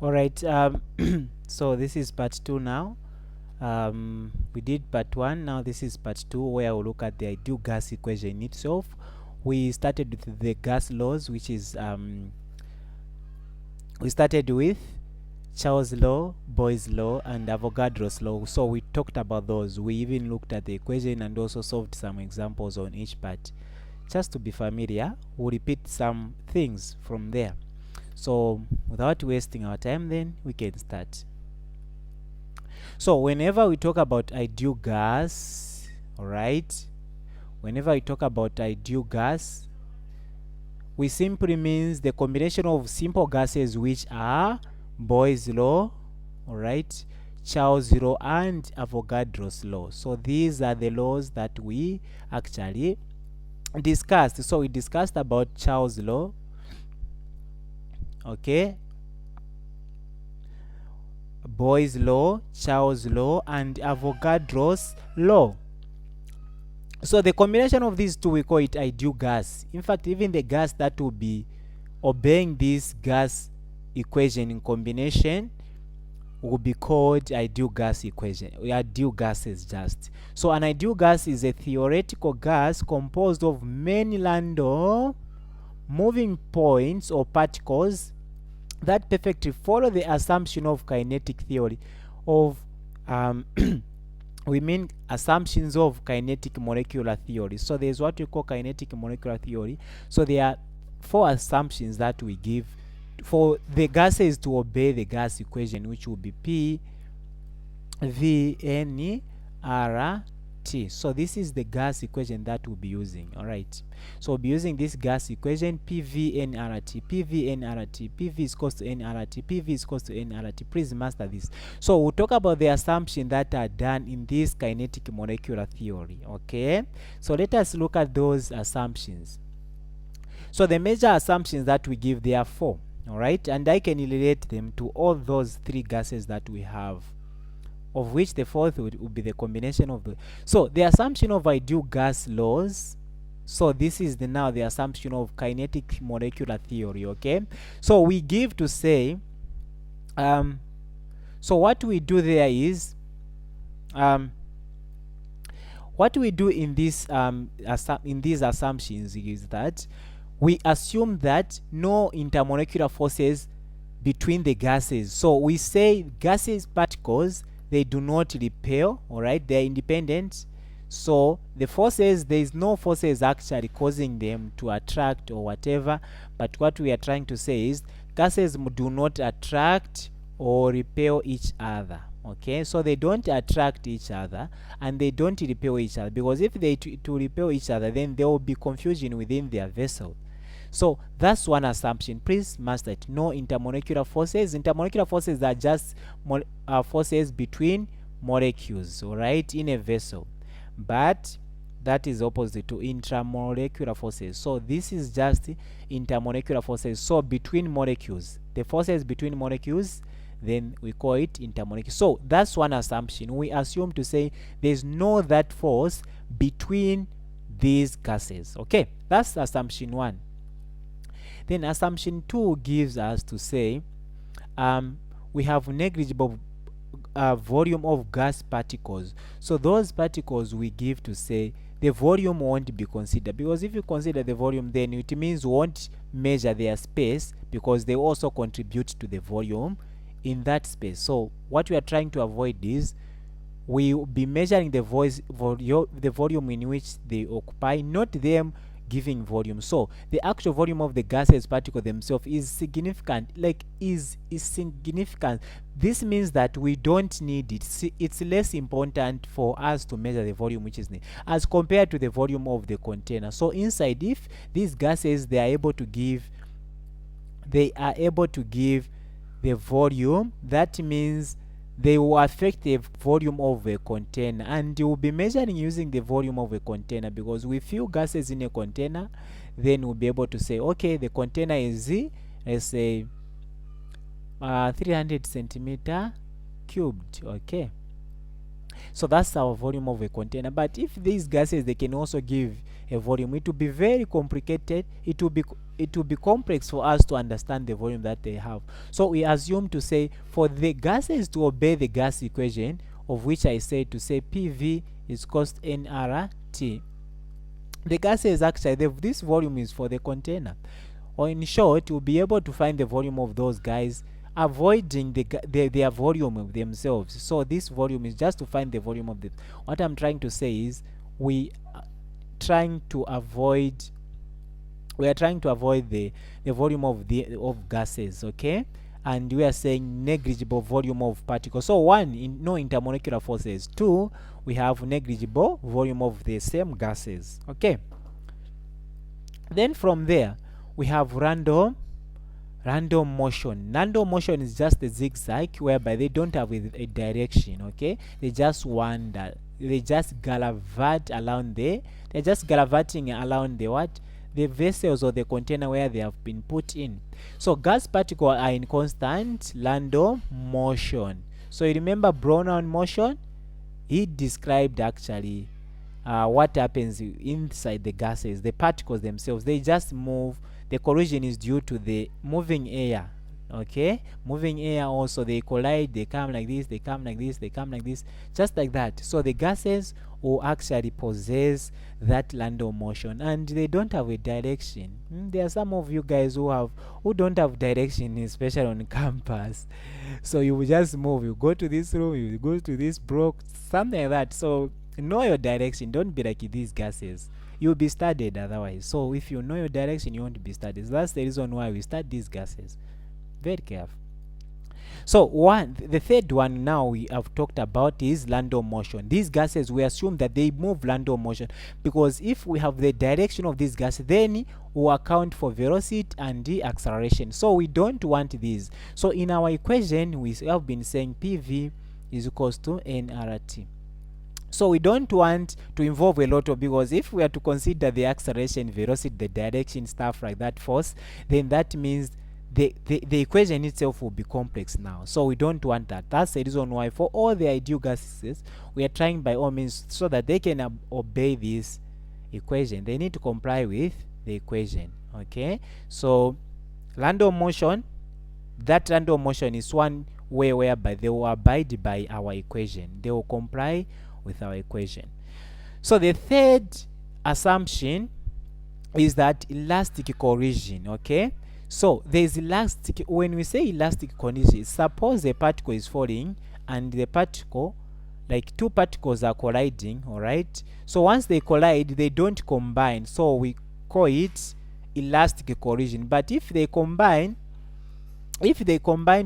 All right. So this is part 2 now. We did part 1. Now this is part 2, where we'll look at the ideal gas equation itself. We started with the gas laws, which is we started with Charles' law, Boyle's law, and Avogadro's law. So we talked about those. We even looked at the equation and also solved some examples on each part. Just to be familiar, we'll repeat some things from there. So without wasting our time, then we can start. So whenever we talk about ideal gas, all right, whenever we talk about ideal gas, we simply means the combination of simple gases which are Boyle's law, all right, Charles' law, and Avogadro's law. So these are the laws that we actually discussed. So we discussed about Charles' law, okay, Boyle's law, Charles' law, and Avogadro's law. So the combination of these two, we call it ideal gas. In fact, even the gas that will be obeying this gas equation in combination will be called ideal gas equation. Ideal gases just. So an ideal gas is a theoretical gas composed of many random moving points or particles that perfectly follow the assumption of kinetic theory of we mean assumptions of kinetic molecular theory. So there's what we call kinetic molecular theory. So there are 4 assumptions that we give for the gases to obey the gas equation, which will be P, V, N, R, T. So this is the gas equation that we'll be using. All right, so we'll be using this gas equation PVNRT. PVNRT. PV is equals to NRT. PV is equals to NRT. Please master this. So we'll talk about the assumptions that are done in this kinetic molecular theory. Okay, so let us look at those assumptions. So the major assumptions that we give, there are 4. All right, and I can relate them to all those 3 gases that we have, of which the 4th would be the combination of the. So the assumption of ideal gas laws. So this is now the assumption of kinetic molecular theory. Okay, so we give to say so what we do there is what we do in this in these assumptions is that we assume that no intermolecular forces between the gases. So we say gases particles, they do not repel, all right, they're independent. So the forces, there is no forces actually causing them to attract or whatever, but what we are trying to say is gases do not attract or repel each other. Okay, so they don't attract each other and they don't repel each other, because if they to repel each other, then there will be confusion within their vessel. So that's one assumption. Please master it. No intermolecular forces. Intermolecular forces are just forces between molecules, all right, in a vessel. But that is opposite to intramolecular forces. So this is just intermolecular forces. So between molecules, the forces between molecules, then we call it intermolecular. So that's one assumption. We assume to say there's no that force between these gases. Okay, that's assumption 1. Then assumption 2 gives us to say we have negligible volume of gas particles. So those particles we give to say the volume won't be considered, because if you consider the volume, then it means we won't measure their space, because they also contribute to the volume in that space. So what we are trying to avoid is we will be measuring the volume in which they occupy, not them giving volume. So the actual volume of the gases particle themselves is significant, like is significant. This means that we don't need it. It's less important for us to measure the volume which is needed as compared to the volume of the container. So inside, if these gases they are able to give the volume, that means they will affect the volume of a container, and you will be measuring using the volume of a container, because we fill gases in a container, then we'll be able to say, okay, the container is, let's say, 300 centimeter cubed. Okay, so that's our volume of a container. But if these gases, they can also give a volume. It will be very complicated. It will be complex for us to understand the volume that they have. So we assume to say for the gases to obey the gas equation, of which I said to say PV is equals to nRT. The gases actually, this volume is for the container, or in short, we'll be able to find the volume of those guys, avoiding their volume of themselves. So this volume is just to find the volume of the. What I'm trying to say is we are trying to avoid the volume of gases, okay? And we are saying negligible volume of particles. So one, no intermolecular forces. Two, we have negligible volume of the same gases, okay? Then from there we have random motion. Random motion is just a zigzag whereby they don't have a direction, okay? They just wander, they just gallivant around they're just gallivanting around the what, the vessels or the container where they have been put in. So gas particles are in constant random motion. So you remember Brownell motion, he described actually what happens inside the gases. The particles themselves, they just move. The collision is due to the moving air, okay? Moving air also, they collide, they come like this, they come like this, they come like this, just like that. So the gases will actually possess that random motion, and they don't have a direction. There are some of you guys who don't have direction, especially on campus. So you will just move, you go to this room, you go to this block, something like that. So know your direction. Don't be like these gases, you'll be studied otherwise. So if you know your direction, you won't be studied. So that's the reason why we study these gases. Very careful. So the third one now we have talked about is random motion. These gases, we assume that they move random motion, because if we have the direction of these gases, then we account for velocity and the acceleration. So we don't want these. So in our equation, we have been saying PV is equals to nRT. So we don't want to involve a lot of, because if we are to consider the acceleration, velocity, the direction, stuff like that, force, then that means the equation itself will be complex now. So we don't want that. That's the reason why for all the ideal gases, we are trying by all means so that they can obey this equation. They need to comply with the equation, okay? So random motion, that random motion is one way whereby they will abide by our equation. They will comply with our equation. So the third assumption is that elastic collision, okay? So there is elastic. When we say elastic collision, suppose a particle is falling and the particle, like two particles are colliding, all right? So once they collide, they don't combine, so we call it elastic collision. But if they combine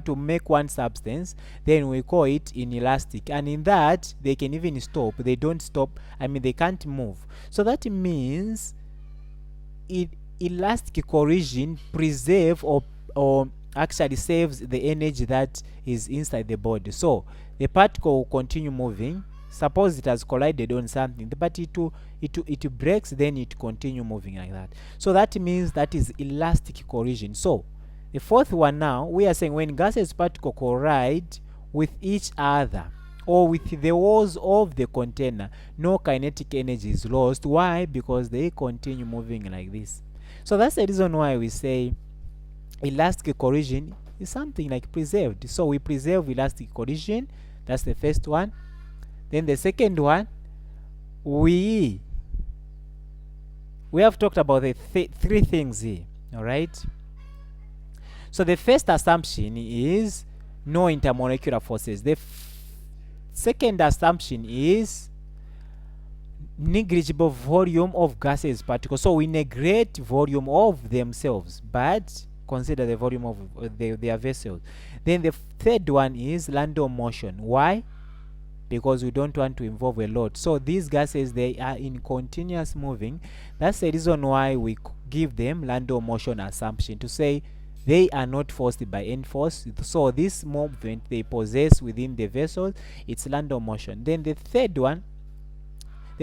to make one substance, then we call it inelastic, and in that they can even stop. They don't stop, I mean they can't move. So that means elastic collision preserve or actually saves the energy that is inside the body. So the particle will continue moving. Suppose it has collided on something, but it breaks, then it continue moving like that. So that means that is elastic collision. So the fourth one now, we are saying when gases particle collide with each other or with the walls of the container, no kinetic energy is lost. Why? Because they continue moving like this. So that's the reason why we say elastic collision is something like preserved. So we preserve elastic collision. That's the first one. Then the second one, we have talked about the three things here, all right? So the first assumption is no intermolecular forces. The second assumption is negligible volume of gases particles. So we neglect volume of themselves, but consider the volume of their vessels. Then the third one is random motion. Why? Because we don't want to involve a lot. So these gases, they are in continuous moving. That's the reason why we give them random motion assumption, to say they are not forced by any force. So this movement they possess within the vessel, it's random motion. Then the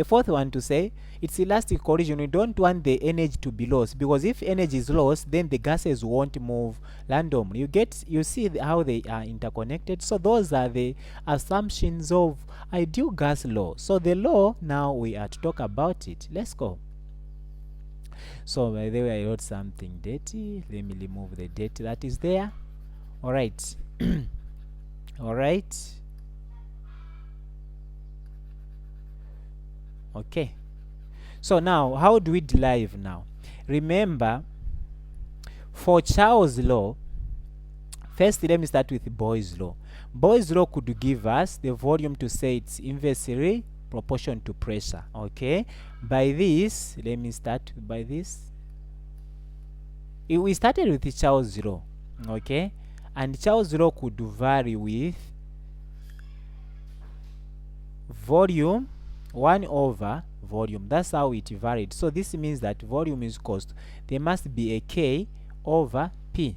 fourth one to say it's elastic collision. We don't want the energy to be lost, because if energy is lost, then the gases won't move randomly. You see how they are interconnected. So those are the assumptions of ideal gas law. So the law, now we are to talk about it. Let's go. So by the way, I wrote something dirty. Let me remove the dirt that is there. All right. All right. Okay. So now, how do we derive now? Remember, for Charles' law, first let me start with Boyle's law. Boyle's law could give us the volume to say it's inversely proportional to pressure. Okay. By this, let me start by this. We started with Charles' law. Okay. And Charles' law could vary with volume 1 over volume. That's how it varied. So this means that volume is cost. There must be a K over P,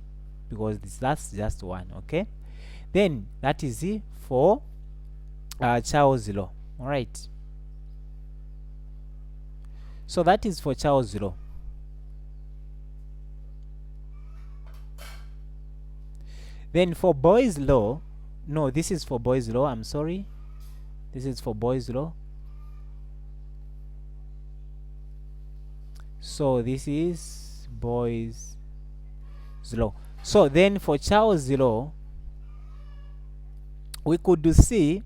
because that's just 1. Okay. Then that is it for Charles' law. All right. So that is for Charles' law. Then for Boyle's law, no, this is for Boyle's law. I'm sorry. This is for Boyle's law. So this is Boyle's law. So then for Charles' law, we could see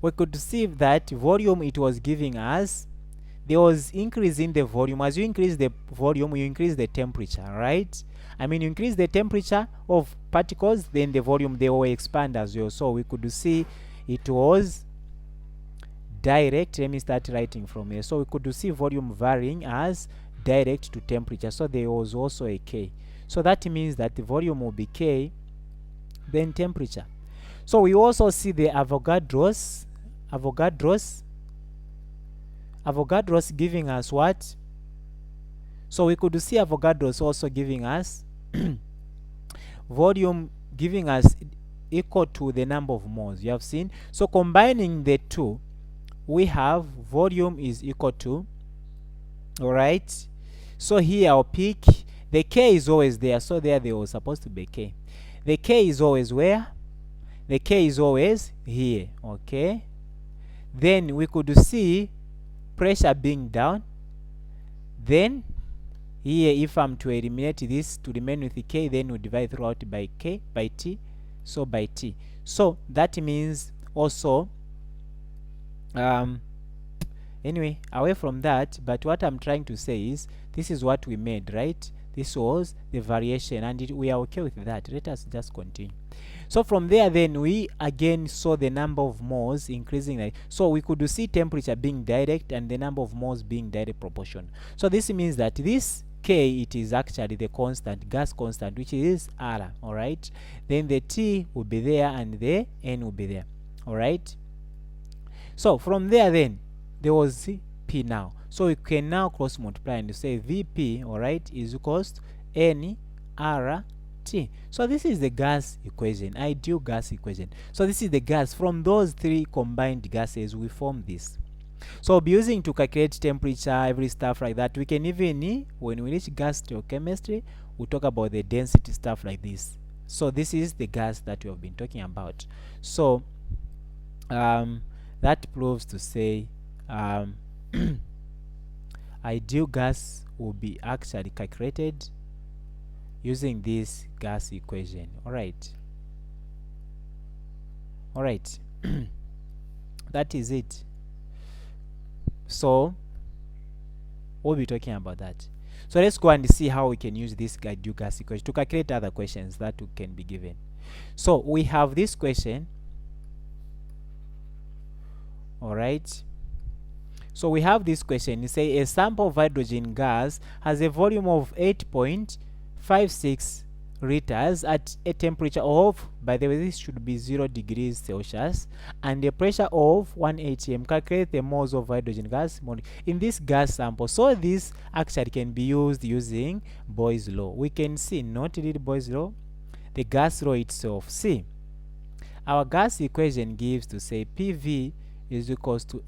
that volume it was giving us, there was increase in the volume. As you increase the volume, you increase the temperature, right? I mean, you increase the temperature of particles, then the volume, they will expand as well. So we could see it was direct. Let me start writing from here. So we could see volume varying as direct to temperature. So there was also a K. So that means that the volume will be K, then temperature. So we also see the Avogadro's giving us what? So we could see Avogadro's also giving us volume giving us equal to the number of moles. You have seen. So combining the two, we have volume is equal to, all right. So here I'll pick, the K is always there. So there was supposed to be K. The K is always where? The K is always here. Okay. Then we could see pressure being down. Then here, if I'm to eliminate this to remain with the K, then we divide throughout by K, by T, so by T. So that means also, anyway, away from that, but what I'm trying to say is, this is what we made, right? This was the variation, and we are okay with that. Let us just continue. So from there, then we again saw the number of moles increasing. So we could see temperature being direct and the number of moles being direct proportion. So this means that this K, it is actually the constant, gas constant, which is R. All right. Then the T will be there and the N will be there. All right. So from there, then there was P now. So we can now cross multiply and say Vp, all right, is equals to N R T. So this is the gas equation, ideal gas equation. So this is the gas. From those three combined gases, we form this. So we'll be using to calculate temperature, every stuff like that. We can even, when we reach gas stoichiometry, we'll talk about the density stuff like this. So this is the gas that we have been talking about. So that proves to say ideal gas will be actually calculated using this gas equation. All right. That is it. So we'll be talking about that. So let's go and see how we can use this ideal gas equation to calculate other questions that can be given. So we have this question. All right. So we have this question. You say a sample of hydrogen gas has a volume of 8.56 liters at a temperature of, by the way, this should be 0 degrees Celsius, and a pressure of 1 atm. Calculate the moles of hydrogen gas in this gas sample. So this actually can be used using Boyle's law. We can see, not read Boyle's law, the gas law itself. See, our gas equation gives to say PV is equals to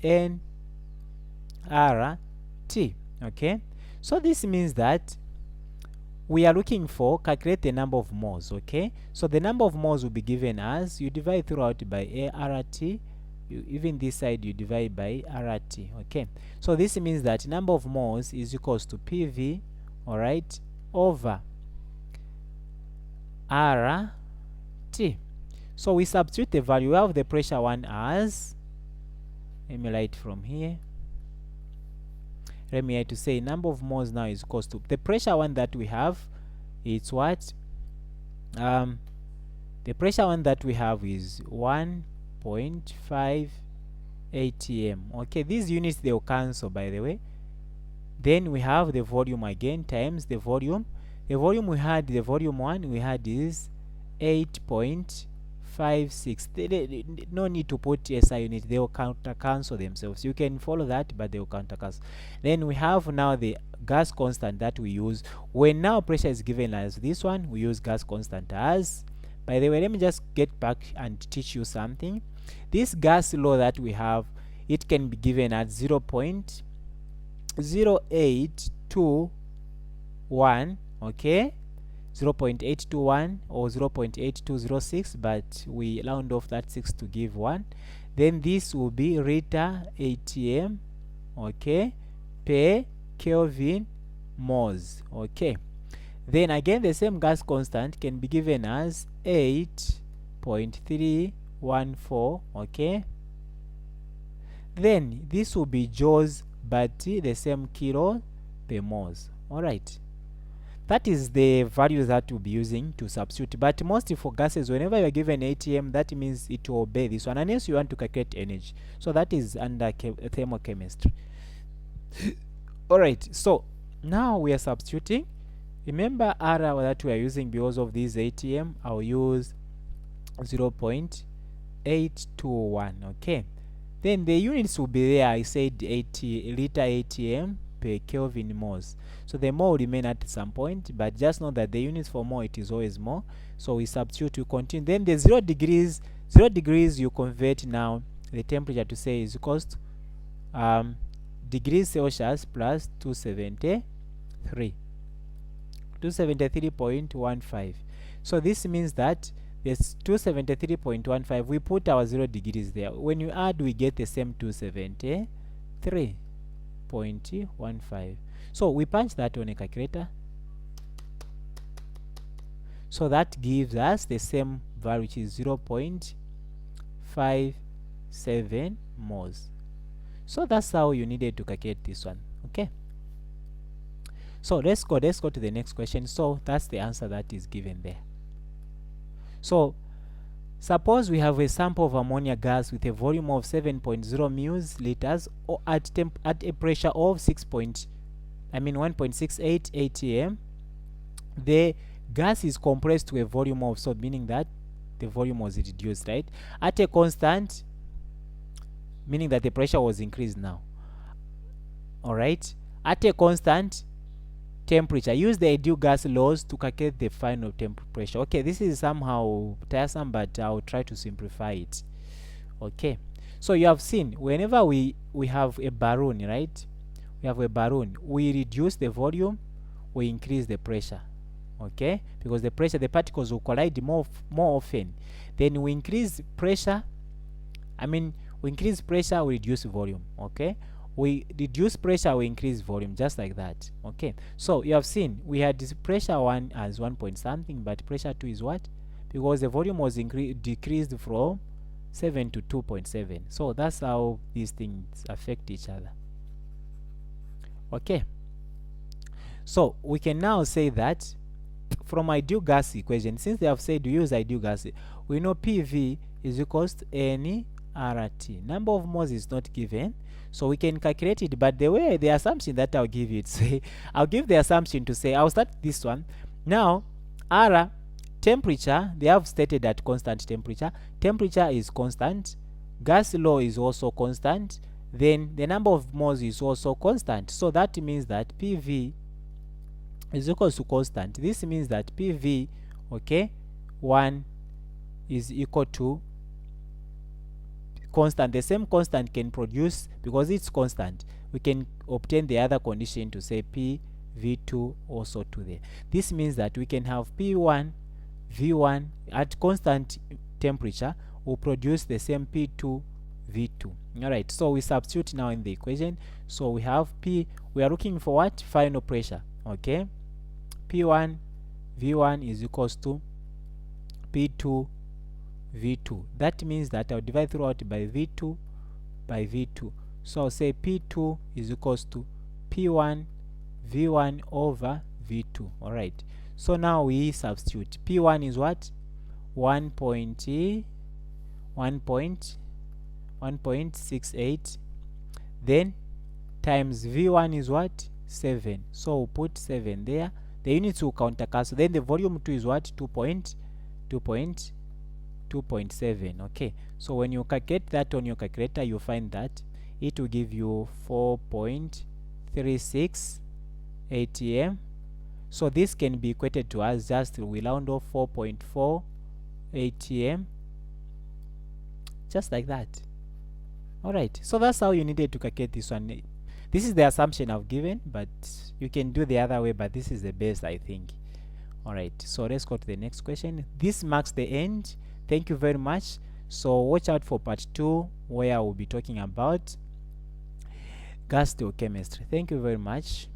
nRT. Okay, so this means that we are looking for calculate the number of moles. Okay, so the number of moles will be given as, you divide throughout by RT, even this side you divide by RT. Okay, so this means that number of moles is equals to PV all right, over RT. So we substitute the value. We have the pressure one as, let me write from here. Let me write to say number of moles now is equals to the pressure one that we have. It's what? The pressure one that we have is 1.5 atm. Okay, these units, they will cancel, by the way. Then we have the volume again times the volume. The volume we had, the volume one we had is 8.56. No need to put SI unit, they will counter cancel themselves. You can follow that, but they will counter cancel. Then we have now the gas constant that we use when now pressure is given as this one. We use gas constant as, by the way, let me just get back and teach you something. This gas law that we have, it can be given at 0.0821, okay, 0.821 or 0.8206, but we round off that 6 to give 1. Then this will be Rita atm, okay, per Kelvin moles, okay. Then again the same gas constant can be given as 8.314, okay. Then this will be joules, but the same kilo per moles. All right, that is the values that we'll be using to substitute. But mostly for gases, whenever you are given atm, that means it will obey this one unless you want to calculate energy. So that is under thermochemistry. All right, so now we are substituting. Remember R that we are using because of this atm. I'll use 0.821, okay. Then the units will be there. I said 80 liter atm per Kelvin moles. So the mole will remain at some point, but just know that the units for mole, it is always more. So we substitute, to continue. Then the 0 degrees you convert now the temperature to say is equals to degrees Celsius plus 273.15. So this means that this 273.15, we put our 0 degrees there. When you add, we get the same 273.15. So we punch that on a calculator. So that gives us the same value, which is 0.57 moles. So that's how you needed to calculate this one, okay. So let's go to the next question. So that's the answer that is given there. So suppose we have a sample of ammonia gas with a volume of 7.0 mils liters, or at a pressure of 1.68 atm. The gas is compressed to a volume of, so meaning that the volume was reduced, right, at a constant, meaning that the pressure was increased now. All right, at a constant temperature. Use the ideal gas laws to calculate the final temperature. Okay, this is somehow tiresome, but I'll try to simplify it. Okay, so you have seen whenever we have a balloon, right, we have a balloon, we reduce the volume, we increase the pressure, okay, because the particles will collide more often. Then we increase pressure, we increase pressure, we reduce volume, okay. We reduce pressure, we increase volume, just like that, okay. So you have seen we had this pressure 1 as 1 point something, but pressure 2 is what? Because the volume was decreased from 7 to 2.7. So that's how these things affect each other, okay. So we can now say that from ideal gas equation, since they have said we use ideal gas, we know PV is equals to nRT. Number of moles is not given, so we can calculate it, but the assumption that I'll give you, I'll give the assumption to say, I'll start this one. Now, R, temperature, they have stated at constant temperature. Temperature is constant. Gas law is also constant. Then the number of moles is also constant. So that means that PV is equal to constant. This means that PV, okay, 1 is equal to constant. The same constant can produce, because it's constant, we can obtain the other condition to say PV2 also 2 there. This means that we can have P1 V1 at constant temperature will produce the same P2 V2. All right, so we substitute now in the equation. So we have P, we are looking for what? Final pressure. Okay, P1 V1 is equals to P2 V2. That means that I'll divide throughout by V2 by V2. So I'll say P2 is equals to P1 V1 over V2. All right, so now we substitute. P1 is what? 1.68, then times V1 is what? 7. So we'll put 7 there. The units will counter cancel. Then the volume 2 is what? 2.7. Okay, so when you calculate that on your calculator, you find that it will give you 4.36 atm. So this can be equated to us, just we round off 4.4 atm, just like that. All right, so that's how you needed to calculate this one. This is the assumption I've given, but you can do the other way, but this is the best, I think. All right, so let's go to the next question. This marks the end. Thank you very much. So watch out for part 2, where I will be talking about gas stereochemistry. Thank you very much.